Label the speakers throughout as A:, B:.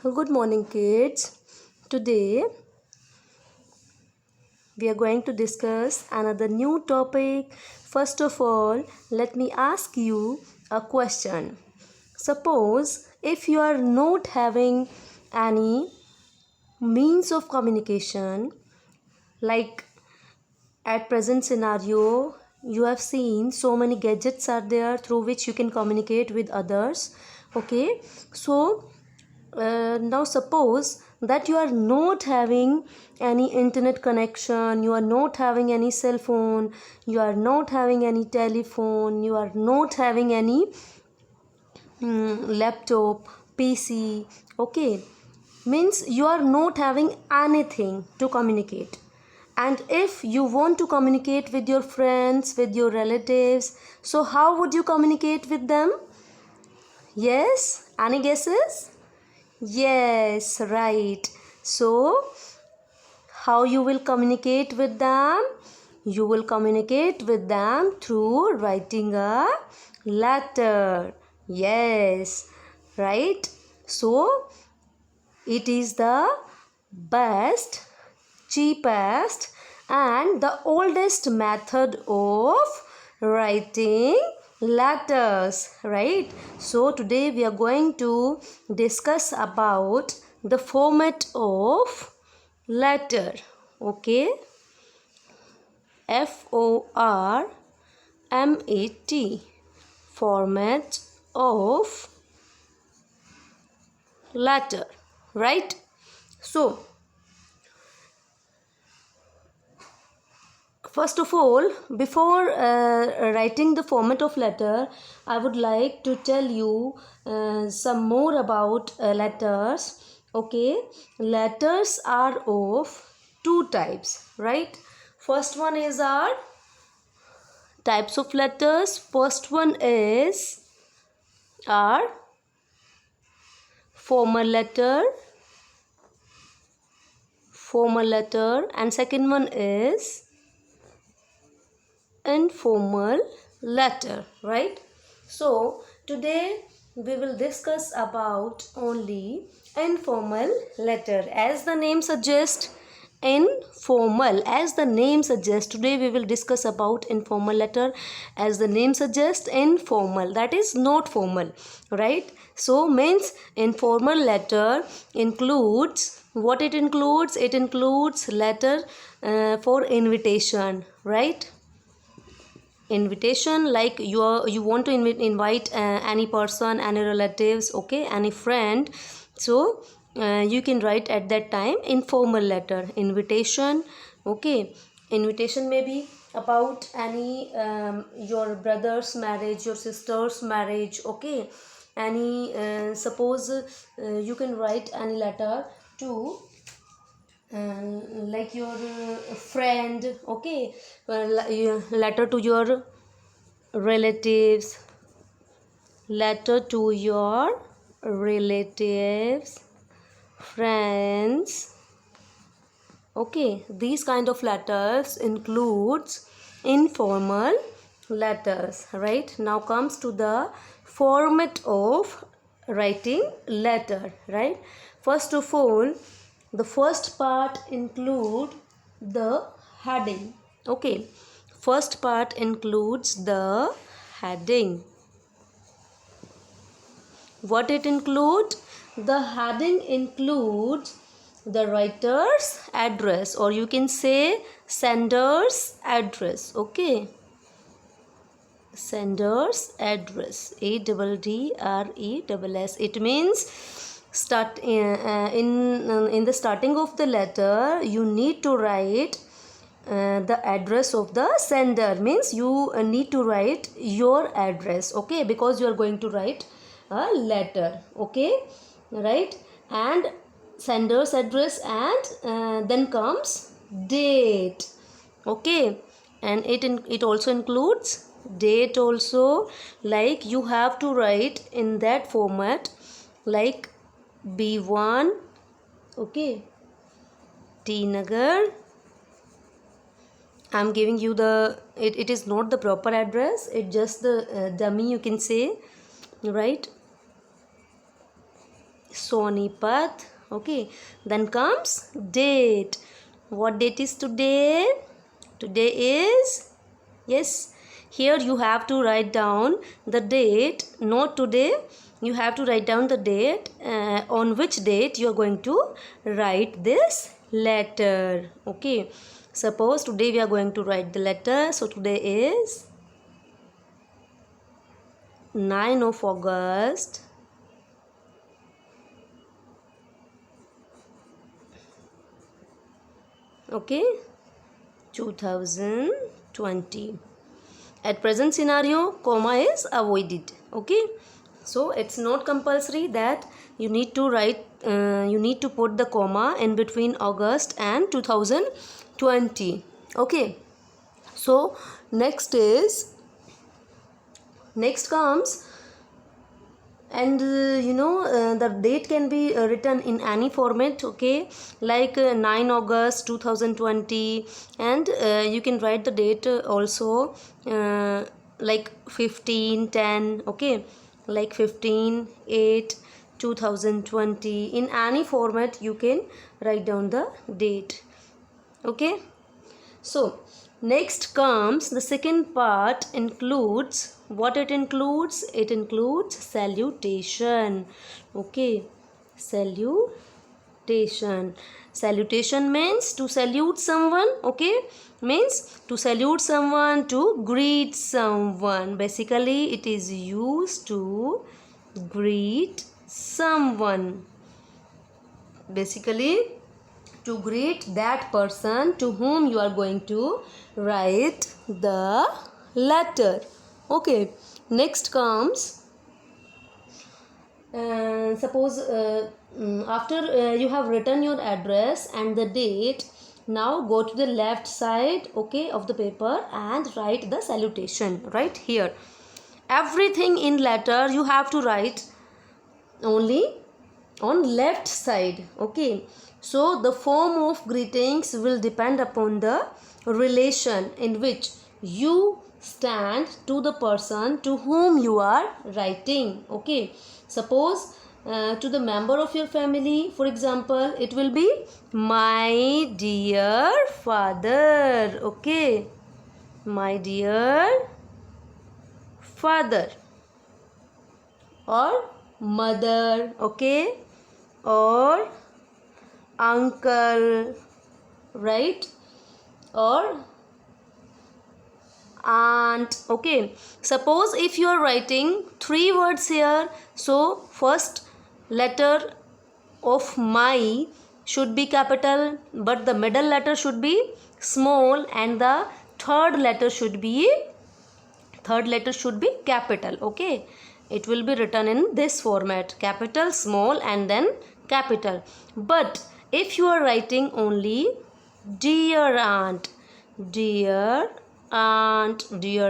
A: Good morning, kids. Today we are going to discuss another new topic. First of all, let me ask you a question. Suppose if you are not having any means of communication, like at present scenario, you have seen so many gadgets are there through which you can communicate with others. Okay, so now suppose that you are not having any internet connection, you are not having any cell phone, you are not having any telephone, you are not having any laptop, PC. Okay, means you are not having anything to communicate. And if you want to communicate with your friends, with your relatives, so how would you communicate with them? Yes, any guesses? Yes, right. So, how you will communicate with them? You will communicate with them through writing a letter. Yes, right. So, it is the best, cheapest, and the oldest method of writing letters, right? So today we are going to discuss about the format of letter. Okay, FORMAT, format of letter, right? So first of all, before writing the format of letter, I would like to tell you some more about letters. Okay, letters are of two types, right? First one is our types of letters. First one is our formal letter, and second one is informal letter, right? So today we will discuss about only informal letter. As the name suggests, informal, as the name suggests, today we will discuss about informal letter. As the name suggests, informal, that is not formal, right? So means informal letter includes what it includes. It includes letter for invitation, right? Invitation, like you want to invite any person, any relatives, okay, any friend. So you can write at that time informal letter, invitation. Okay, invitation may be about any your brother's marriage, your sister's marriage. Okay, any suppose you can write any letter to like your friend. Okay, letter to your relatives, letter to your relatives, friends. Okay, these kind of letters includes informal letters, right? Now comes to the format of writing letter, right? First of all, the first part include the heading. Okay, first part includes the heading. What it includes? The heading includes the writer's address, or you can say sender's address. Okay, sender's address, ADDRESS. It means start in the starting of the letter you need to write the address of the sender. Means you need to write your address, okay, because you are going to write a letter. Okay, right? And sender's address, and then comes date. Okay, and it also includes date also, like you have to write in that format, like B1, okay, T Nagar. I'm giving you the it is not the proper address, it just the dummy, you can say, right? Sonipat. Okay, then comes date. What date is today? Today is, yes, here you have to write down the date, not today. You have to write down the date on which date you are going to write this letter. Okay, suppose today we are going to write the letter. So today is 9 of August. Okay, 2020. At present scenario, comma is avoided. Okay, so it's not compulsory that you need to write, you need to put the comma in between August and 2020. Okay, so next comes, and the date can be written in any format. Okay, like 9 August 2020, and you can write the date also like 15/10. Okay, like 15/8 2020. In any format you can write down the date. Okay, so next comes the second part. Includes what it includes? It includes salutation. Okay, salutation. Salutation means to salute someone. Okay, means to salute someone, to greet someone. Basically it is used to greet someone. Basically to greet that person to whom you are going to write the letter. Okay, next comes, suppose after you have written your address and the date, now go to the left side, okay, of the paper and write the salutation right here. Everything in letter you have to write only on left side. Okay, so the form of greetings will depend upon the relation in which you stand to the person to whom you are writing. Okay, suppose to the member of your family, for example, it will be my dear father. Okay, my dear father, or mother. Okay, or uncle, right, or aunt. Okay, suppose if you are writing 3 words here, so first letter of my should be capital, but the middle letter should be small, and the third letter should be capital. Okay, it will be written in this format: capital, small, and then capital. But if you are writing only dear aunt, dear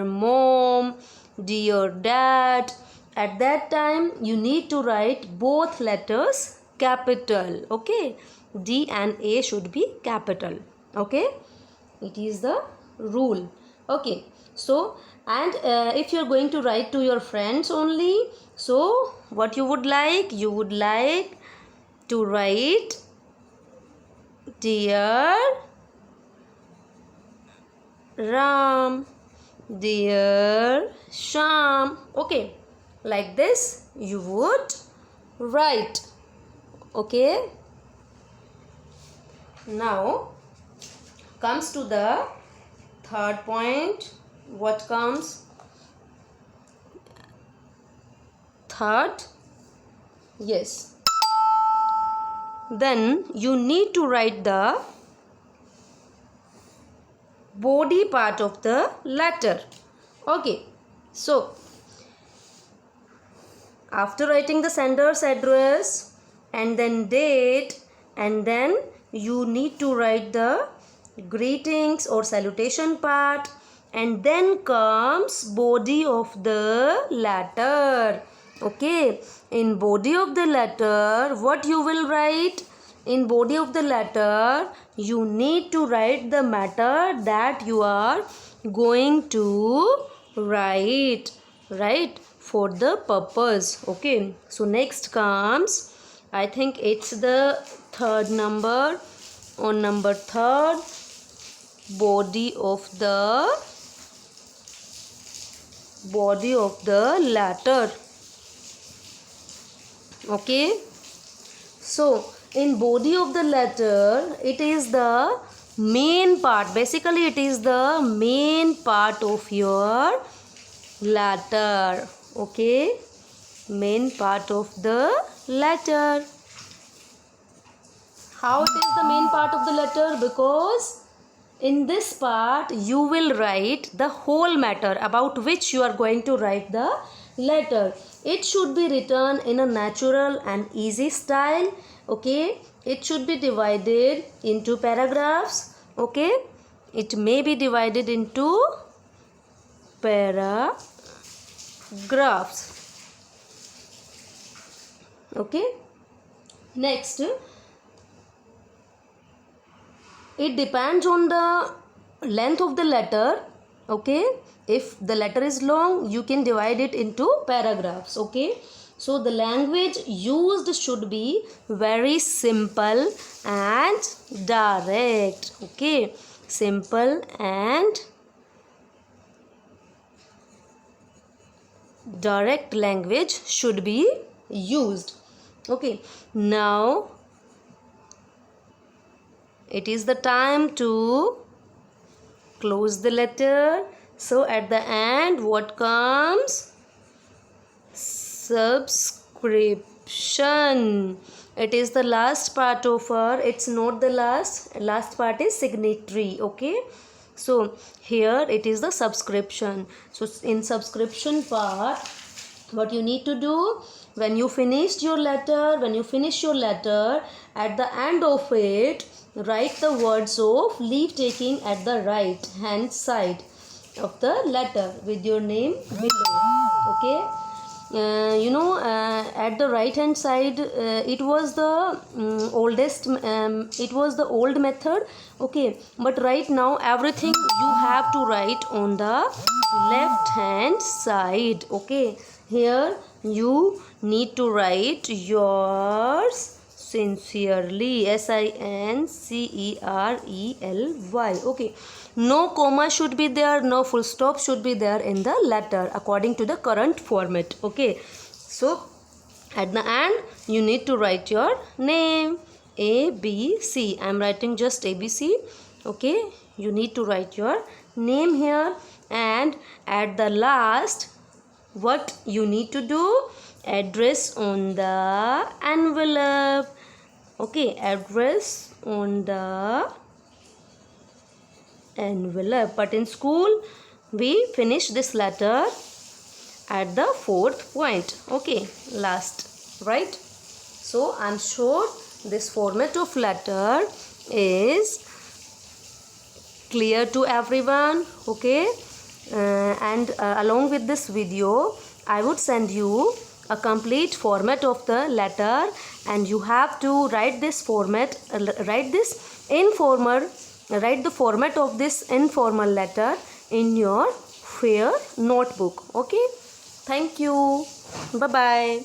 A: mom, dear dad, at that time you need to write both letters capital. Okay, D and A should be capital. Okay, it is the rule. Okay, so and if you are going to write to your friends only, so what you would like to write dear Ram, dear Sham. Okay, like this you would write. Okay, now comes to the third point. What comes third? Yes, then you need to write the body part of the letter. Okay, so after writing the sender's address and then date, and then you need to write the greetings or salutation part, and then comes body of the letter. Okay, in body of the letter, what you will write? In body of the letter, you need to write the matter that you are going to write, right, for the purpose. Okay, so next comes I think it's the third number. On number third, body of the letter. Okay, so in body of the letter, it is the main part. Basically, it is the main part of your letter. Okay, main part of the letter. How it is the main part of the letter? Because in this part you will write the whole matter about which you are going to write the letter. It should be written in a natural and easy style. Okay, it should be divided into paragraphs. Okay, it may be divided into paragraphs. Okay, next, it depends on the length of the letter. Okay, if the letter is long, you can divide it into paragraphs. Okay, so the language used should be very simple and direct. Okay, simple and direct language should be used. Okay, now it is the time to close the letter. So at the end, what comes? Subscription. It is the last part of our, it's not the last part is signatory. Okay, so here it is the subscription. So in subscription part, what you need to do, when you finish your letter, at the end of it, write the words of leave taking at the right hand side of the letter with your name below. Okay, at the right hand side, it was the old method. Okay, but right now everything you have to write on the left hand side. Okay, here you need to write yours sincerely, SINCERELY. Okay, no comma should be there, no full stop should be there in the letter according to the current format. Okay, so at the end you need to write your name, ABC. I am writing just ABC. Okay, you need to write your name here, and at the last, what you need to do? Address on the envelope. Okay, address on the envelope. But in school, we finish this letter at the fourth point. Okay, last, right? So I'm sure this format of letter is clear to everyone. Okay, and along with this video, I would send you a complete format of the letter, and you have to write this format, write the format of this informal letter in your fair notebook. Okay, thank you, bye bye.